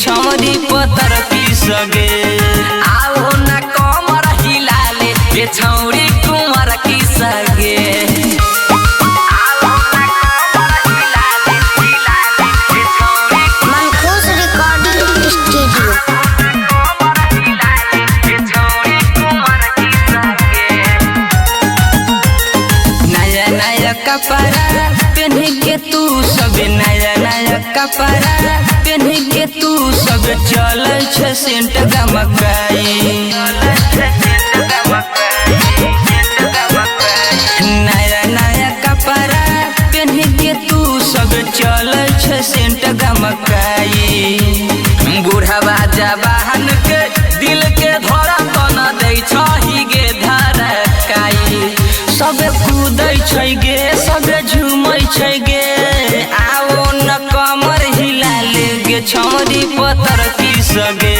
छमरी पतर पी सगे आओ न कमर हिलाले ये छौरी कुंवर की सगे मनखुश रिकॉर्डिंग स्टूडियो। नया नया कपड़ा पहन के तू सब नया नया कपड़ा पहन के तू सब चल सेंट गमकाई नया नया कपड़ा पहन के तू सब चल सेंट गमकाई बूढ़वा जवान के दिल के धरा तना दै छही गे धरकाई सब कूदै छै गे सब झूमै छै गे आओ न कमर हिलाले गे छौरी पतर की सगे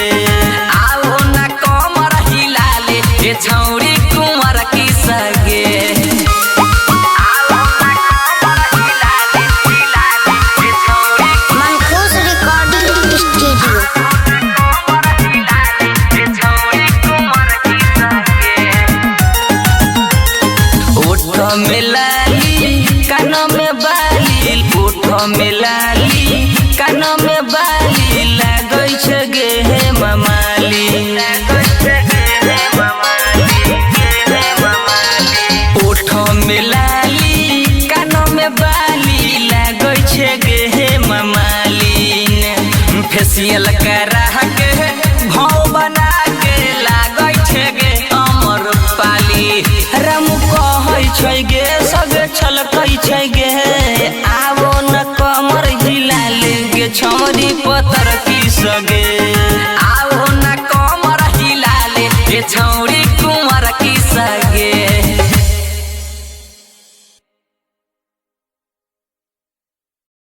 आओ न कमर हिलाले गे छौरी कुंवर की सगे मनखुश रिकॉर्डिंग स्टूडियो। ओठ में लाली कान में बाली ओठ में लाली कान में बाली लागै छै गे हे ममाली ओठ में लाली कान में बाली लागै छै गे हे ममाली फेसियल करा के भाव बना के लागै छै गे अमर पाली राम कहै छै गे सब छलकै छै गे आवो न कमर हिलाले गे छमरी पतर की सगे।